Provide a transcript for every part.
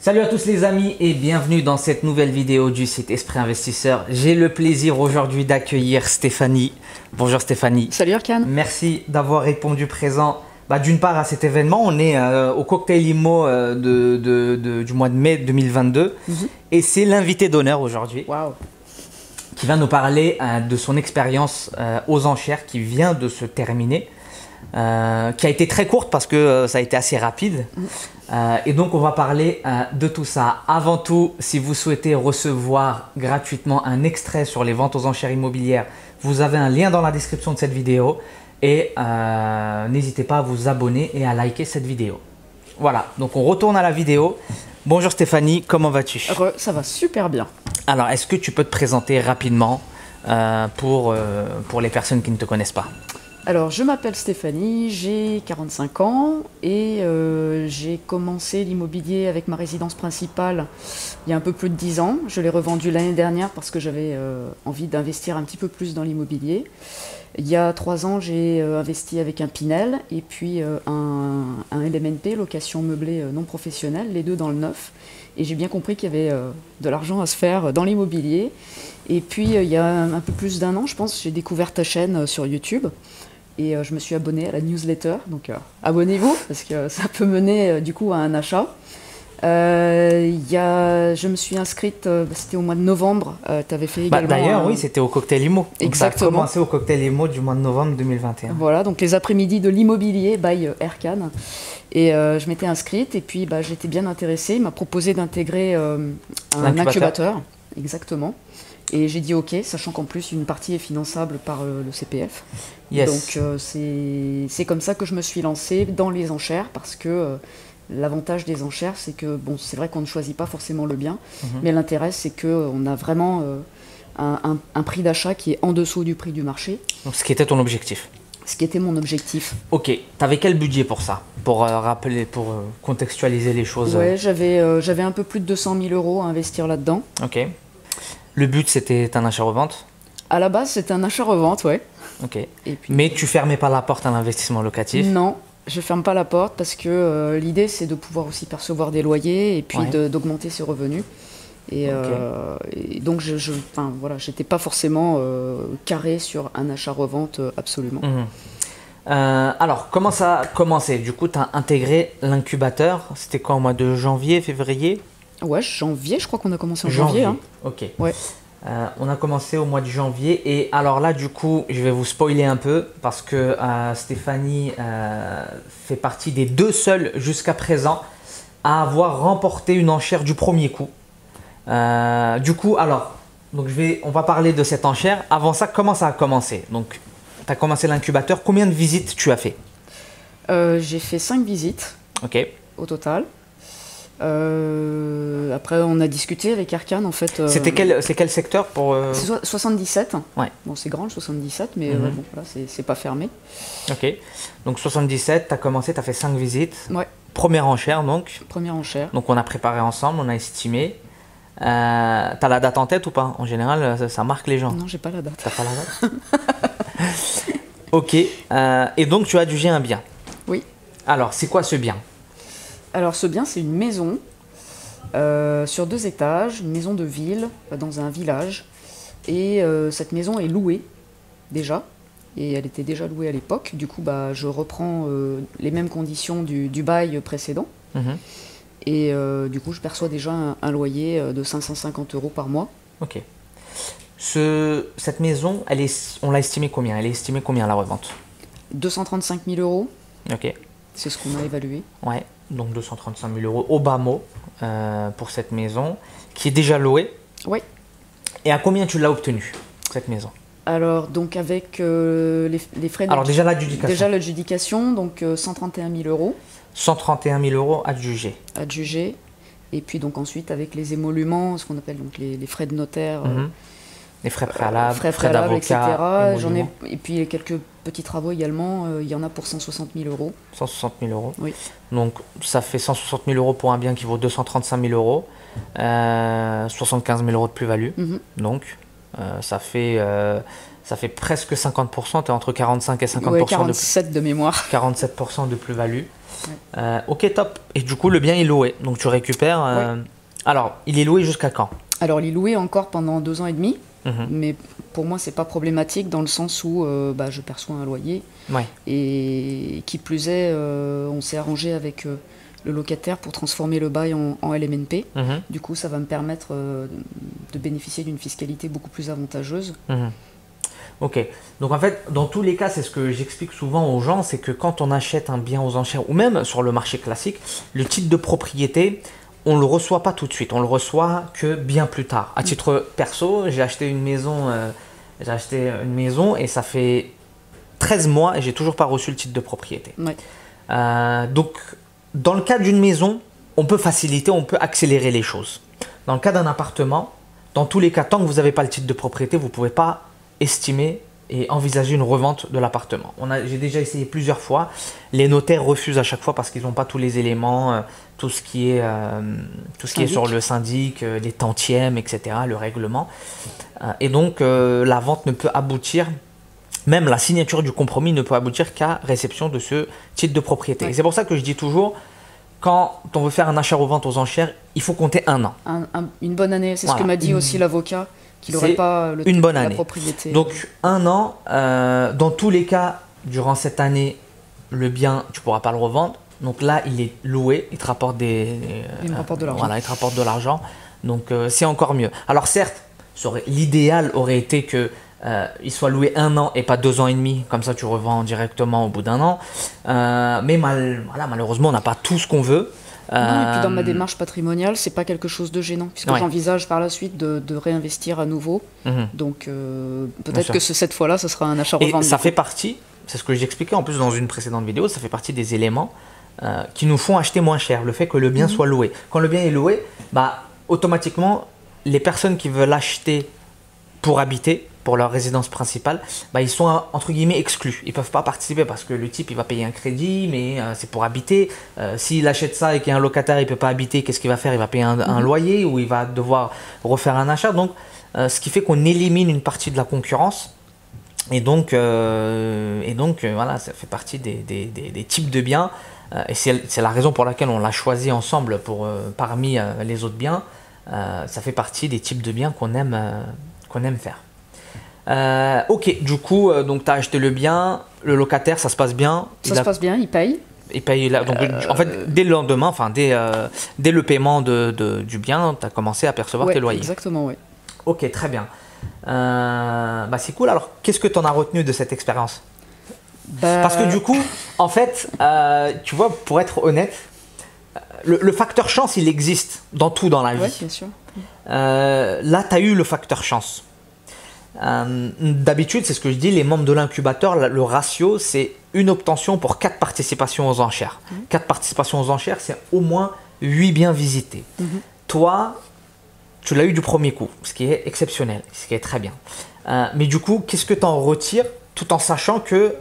Salut à tous les amis et bienvenue dans cette nouvelle vidéo du site Esprit Investisseur. J'ai le plaisir aujourd'hui d'accueillir Stéphanie. Bonjour Stéphanie. Salut Arkan. Merci d'avoir répondu présent d'une part à cet événement. On est au Cocktail IMO du mois de mai 2022 et c'est l'invité d'honneur aujourd'hui qui va nous parler de son expérience aux enchères qui vient de se terminer. Qui a été très courte parce que ça a été assez rapide et donc on va parler de tout ça. Avant tout, si vous souhaitez recevoir gratuitement un extrait sur les ventes aux enchères immobilières, vous avez un lien dans la description de cette vidéo et n'hésitez pas à vous abonner et à liker cette vidéo. Voilà, donc on retourne à la vidéo. Bonjour Stéphanie, comment vas-tu? Ça va super bien. Alors, est-ce que tu peux te présenter rapidement pour les personnes qui ne te connaissent pas? Alors, je m'appelle Stéphanie, j'ai 45 ans et j'ai commencé l'immobilier avec ma résidence principale il y a un peu plus de 10 ans. Je l'ai revendue l'année dernière parce que j'avais envie d'investir un petit peu plus dans l'immobilier. Il y a 3 ans, j'ai investi avec un Pinel et puis un LMNP, location meublée non professionnelle, les deux dans le neuf. Et j'ai bien compris qu'il y avait de l'argent à se faire dans l'immobilier. Et puis, il y a un peu plus d'1 an, je pense, j'ai découvert ta chaîne sur YouTube. Et je me suis abonnée à la newsletter, donc abonnez-vous parce que ça peut mener du coup à un achat. Je me suis inscrite, c'était au mois de novembre, tu avais fait également... D'ailleurs, oui, c'était au Cocktail IMO. Exactement. Ça a commencé au Cocktail IMO du mois de novembre 2021. Voilà, donc les après-midi de l'immobilier by Erkan. Et je m'étais inscrite et puis j'étais bien intéressée. Il m'a proposé d'intégrer un incubateur. Exactement. Et j'ai dit ok, sachant qu'en plus une partie est finançable par le CPF. Yes. Donc c'est comme ça que je me suis lancée dans les enchères parce que l'avantage des enchères, c'est que bon, c'est vrai qu'on ne choisit pas forcément le bien, mais l'intérêt c'est qu'on a vraiment un prix d'achat qui est en dessous du prix du marché. Donc ce qui était ton objectif? Ce qui était mon objectif. Ok, tu avais quel budget pour ça? Pour rappeler, pour contextualiser les choses? Ouais, j'avais un peu plus de 200 000 € à investir là-dedans. Ok. Le but, c'était un achat-revente? À la base, c'était un achat-revente, ouais. Ok. Et puis, mais tu fermais pas la porte à l'investissement locatif? Non, je ferme pas la porte parce que l'idée, c'est de pouvoir aussi percevoir des loyers et puis d'augmenter ses revenus. Et donc, voilà, j'étais pas forcément carré sur un achat-revente absolument. Alors, comment ça a commencé? Du coup, tu as intégré l'incubateur. C'était quoi, au mois de janvier, février? Ouais, janvier, je crois qu'on a commencé en janvier. Hein. Ok. Ouais. On a commencé au mois de janvier et alors là du coup je vais vous spoiler un peu parce que Stéphanie fait partie des 2 seuls jusqu'à présent à avoir remporté une enchère du premier coup. Du coup alors donc on va parler de cette enchère. Avant ça, comment ça a commencé? Donc tu as commencé l'incubateur, combien de visites tu as fait? J'ai fait 5 visites au total. Après, on a discuté avec Erkan en fait. C'est quel secteur pour 77. Ouais. Bon, c'est grand le 77, mais bon, voilà, c'est pas fermé. Ok. Donc 77, tu as commencé, tu as fait 5 visites. Ouais. Première enchère donc. Première enchère. Donc on a préparé ensemble, on a estimé. T'as la date en tête ou pas? En général, ça marque les gens. Non, j'ai pas la date. T'as pas la date? Ok. Et donc tu as jugé un bien? Oui. Alors, c'est quoi ce bien? Alors ce bien, c'est une maison sur 2 étages, une maison de ville dans un village. Et cette maison est louée déjà, et elle était déjà louée à l'époque. Du coup, je reprends les mêmes conditions du bail précédent. Et du coup, je perçois déjà un loyer de 550 € par mois. Ok. Cette maison, on l'a estimée combien? Elle est estimée combien la revente? 235 000 €. Ok. C'est ce qu'on a évalué. Ouais. Donc 235 000 € au bas mot pour cette maison qui est déjà louée. Oui. Et à combien tu l'as obtenue, cette maison? Alors, donc avec les frais de... Alors déjà l'adjudication. Déjà l'adjudication, donc 131 000 €. 131 000 € adjugés. Adjugés. Et puis donc ensuite avec les émoluments, ce qu'on appelle donc les frais de notaire. Les frais préalables, frais d'avocat, etc. Et puis quelques petits travaux également, il y en a pour 160 000 €. 160 000 €. Oui. Donc ça fait 160 000 € pour un bien qui vaut 235 000 €, 75 000 € de plus-value. Donc ça fait ça fait presque 50%, tu es entre 45 et 50%. Ouais, 47 de mémoire. 47% de plus-value. Ouais. Ok, top. Et du coup, le bien est loué, donc tu récupères... Ouais. Alors, il est loué jusqu'à quand? Alors, il est loué encore pendant 2 ans et demi, mais pour moi, c'est pas problématique dans le sens où je perçois un loyer. Ouais. Et qui plus est, on s'est arrangé avec le locataire pour transformer le bail en LMNP. Du coup, ça va me permettre de bénéficier d'une fiscalité beaucoup plus avantageuse. Ok, donc en fait, dans tous les cas, c'est ce que j'explique souvent aux gens, c'est que quand on achète un bien aux enchères, ou même sur le marché classique, le titre de propriété, on ne le reçoit pas tout de suite, on le reçoit que bien plus tard. À titre perso, j'ai acheté une maison et ça fait 13 mois et j'ai toujours pas reçu le titre de propriété. Ouais. Donc, dans le cas d'une maison, on peut faciliter, on peut accélérer les choses. Dans le cas d'un appartement, dans tous les cas, tant que vous n'avez pas le titre de propriété, vous ne pouvez pas estimer et envisager une revente de l'appartement. J'ai déjà essayé plusieurs fois. Les notaires refusent à chaque fois parce qu'ils n'ont pas tous les éléments, tout ce qui est sur le syndic, les tantièmes, etc., le règlement. Et donc, la vente ne peut aboutir, même la signature du compromis ne peut aboutir qu'à réception de ce titre de propriété. Ouais. Et c'est pour ça que je dis toujours, quand on veut faire un achat-revente aux enchères, il faut compter 1 an. Une bonne année, c'est ce que m'a dit aussi l'avocat. Qu'il n'aurait pas le une bonne année. La propriété. Donc 1 an, dans tous les cas, durant cette année, le bien, tu ne pourras pas le revendre. Donc là, il est loué, il te rapporte il me rapporte de l'argent. Voilà, il te rapporte de l'argent. Donc c'est encore mieux. Alors certes, l'idéal aurait été que il soit loué 1 an et pas 2 ans et demi, comme ça tu revends directement au bout d'1 an. Mais malheureusement, on n'a pas tout ce qu'on veut. Non, et puis dans ma démarche patrimoniale, c'est pas quelque chose de gênant, puisque j'envisage par la suite de réinvestir à nouveau. Donc peut-être que cette fois-là, ce sera un achat-revente. Ça fait partie, c'est ce que j'expliquais en plus dans une précédente vidéo, ça fait partie des éléments qui nous font acheter moins cher, le fait que le bien soit loué. Quand le bien est loué, automatiquement, les personnes qui veulent acheter pour habiter, pour leur résidence principale, ils sont entre guillemets exclus. Ils ne peuvent pas participer parce que le type il va payer un crédit, mais c'est pour habiter. S'il achète ça et qu'il y a un locataire, il ne peut pas habiter, qu'est-ce qu'il va faire? Il va payer un loyer ou il va devoir refaire un achat. Donc, ce qui fait qu'on élimine une partie de la concurrence. Et donc voilà, ça fait partie des types de biens. Et c'est la raison pour laquelle on l'a choisi ensemble parmi les autres biens. Ça fait partie des types de biens qu'on aime faire. Ok, du coup, donc tu as acheté le bien, le locataire, ça se passe bien. Ça se passe bien, il paye. Il paye là, donc, en fait, dès le lendemain, dès le paiement du bien, tu as commencé à percevoir tes loyers. Exactement, oui. Ok, très bien. C'est cool. Alors, qu'est-ce que tu en as retenu de cette expérience? Parce que du coup, en fait, tu vois, pour être honnête, le facteur chance, il existe dans tout dans la vie. Oui, bien sûr. Là, tu as eu le facteur chance. D'habitude, c'est ce que je dis, les membres de l'incubateur, le ratio, c'est une obtention pour 4 participations aux enchères. 4 participations aux enchères, c'est au moins 8 biens visités. Toi, tu l'as eu du premier coup, ce qui est exceptionnel, ce qui est très bien. Mais du coup, qu'est-ce que tu en retires tout en sachant que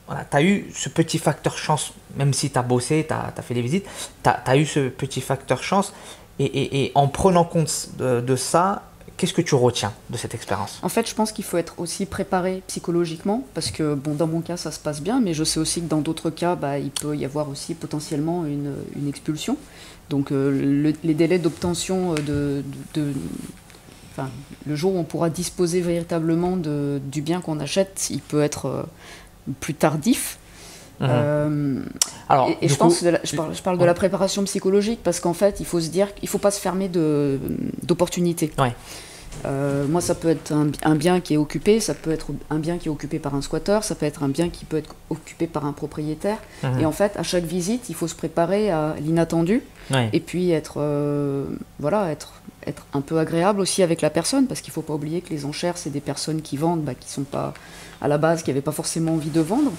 tu as eu ce petit facteur chance, même si tu as bossé, tu as fait des visites, tu as eu ce petit facteur chance. Et en prenant compte de ça, qu'est-ce que tu retiens de cette expérience? En fait, je pense qu'il faut être aussi préparé psychologiquement, parce que dans mon cas, ça se passe bien, mais je sais aussi que dans d'autres cas, il peut y avoir aussi potentiellement une expulsion. Donc les délais d'obtention le jour où on pourra disposer véritablement du bien qu'on achète, il peut être plus tardif. Alors, je parle de la préparation psychologique parce qu'en fait, il faut se dire qu'il ne faut pas se fermer d'opportunités. Ouais. Moi, ça peut être un bien qui est occupé, ça peut être un bien qui est occupé par un squatteur, ça peut être un bien qui peut être occupé par un propriétaire. Et en fait, à chaque visite, il faut se préparer à l'inattendu et puis être un peu agréable aussi avec la personne, parce qu'il ne faut pas oublier que les enchères, c'est des personnes qui vendent, qui ne sont pas à la base, qui n'avaient pas forcément envie de vendre.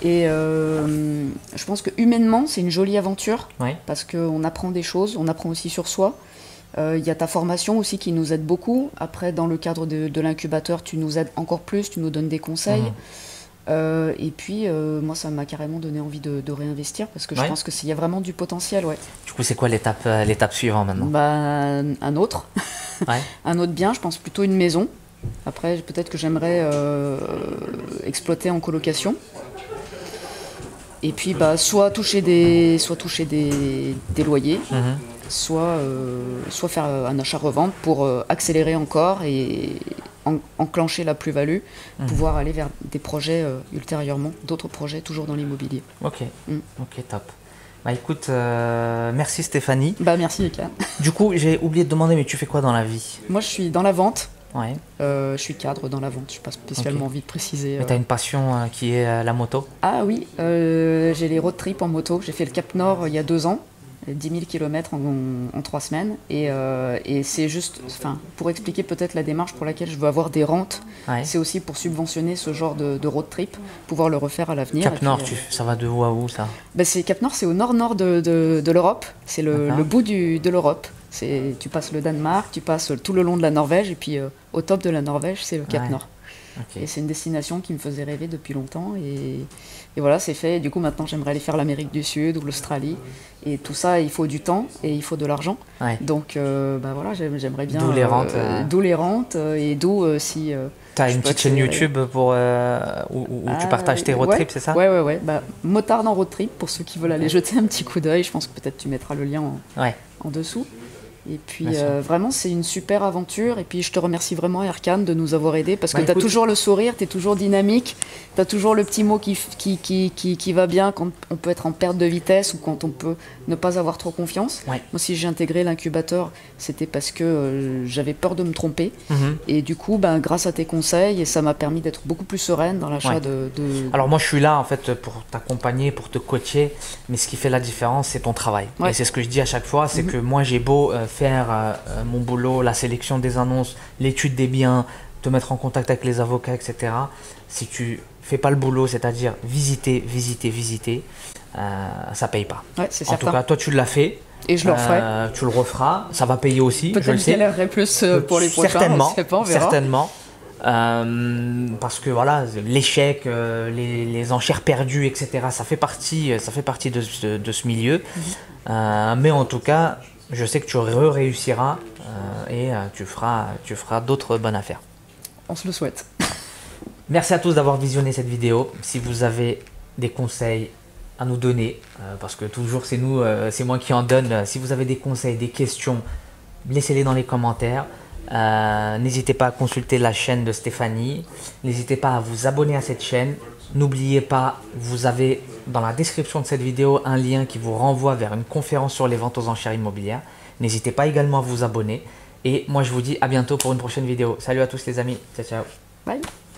Et je pense que humainement, c'est une jolie aventure, parce qu'on apprend des choses, on apprend aussi sur soi. Il y a ta formation aussi qui nous aide beaucoup. Après, dans le cadre de l'incubateur, tu nous aides encore plus, tu nous donnes des conseils. Et puis, moi, ça m'a carrément donné envie de réinvestir, parce que je pense qu'il y a vraiment du potentiel. Du coup, c'est quoi l'étape suivante maintenant? Un autre. Un autre bien, je pense plutôt une maison. Après, peut-être que j'aimerais exploiter en colocation. Et puis, soit toucher des loyers, soit faire un achat-revente pour accélérer encore et enclencher la plus-value, pouvoir aller vers des projets ultérieurement, d'autres projets toujours dans l'immobilier. Ok, ok, top. Bah écoute, merci Stéphanie. Bah merci Eka. Du coup, j'ai oublié de demander, mais tu fais quoi dans la vie? Moi, je suis dans la vente. Ouais. Je suis cadre dans la vente, je n'ai pas spécialement envie de préciser. Mais tu as une passion qui est la moto? Ah oui, j'ai les road trips en moto. J'ai fait le Cap Nord il y a 2 ans, 10 000 km en 3 semaines. Et c'est juste, pour expliquer peut-être la démarche pour laquelle je veux avoir des rentes, c'est aussi pour subventionner ce genre de road trip, pouvoir le refaire à l'avenir. Cap Nord, ça va de où à où ça? Cap Nord, c'est au nord-nord de l'Europe, c'est le bout de l'Europe. Tu passes le Danemark, tu passes tout le long de la Norvège, et puis au top de la Norvège, c'est le Cap Nord. Okay. Et c'est une destination qui me faisait rêver depuis longtemps. Et voilà, c'est fait. Et du coup, maintenant, j'aimerais aller faire l'Amérique du Sud ou l'Australie. Et tout ça, il faut du temps et il faut de l'argent. Ouais. Donc, voilà, j'aimerais bien... D'où les rentes. D'où les rentes et d'où si... tu as une petite chaîne YouTube où tu partages tes road trips, c'est ça? Ouais. Motard en road trip, pour ceux qui veulent aller jeter un petit coup d'œil. Je pense que peut-être tu mettras le lien en dessous. Et puis vraiment c'est une super aventure, et puis je te remercie vraiment Erkan de nous avoir aidés, parce que tu as toujours le sourire, tu es toujours dynamique, tu as toujours le petit mot qui va bien quand on peut être en perte de vitesse ou quand on peut ne pas avoir trop confiance. Moi, si j'ai intégré l'incubateur, c'était parce que j'avais peur de me tromper, et du coup grâce à tes conseils, et ça m'a permis d'être beaucoup plus sereine dans l'achat de... Alors moi je suis là en fait pour t'accompagner, pour te coacher, mais ce qui fait la différence c'est ton travail. Et c'est ce que je dis à chaque fois, c'est que moi j'ai beau faire mon boulot, la sélection des annonces, l'étude des biens, te mettre en contact avec les avocats, etc. Si tu fais pas le boulot, c'est-à-dire visiter, ça paye pas. C'est certain. En tout cas, toi tu l'as fait. Et je le referai. Tu le referas, ça va payer aussi. Peut-être que je galérerai plus pour les prochains. Certainement, on sait pas, on verra. Certainement. Parce que voilà, l'échec, les enchères perdues, etc. Ça fait partie de ce milieu. Mais en tout cas, je sais que tu réussiras et tu feras d'autres bonnes affaires. On se le souhaite. Merci à tous d'avoir visionné cette vidéo. Si vous avez des conseils à nous donner, parce que toujours c'est moi qui en donne. Si vous avez des conseils, des questions, laissez-les dans les commentaires. N'hésitez pas à consulter la chaîne de Stéphanie. N'hésitez pas à vous abonner à cette chaîne. N'oubliez pas, vous avez dans la description de cette vidéo un lien qui vous renvoie vers une conférence sur les ventes aux enchères immobilières. N'hésitez pas également à vous abonner. Et moi je vous dis à bientôt pour une prochaine vidéo. Salut à tous les amis. Ciao, ciao. Bye.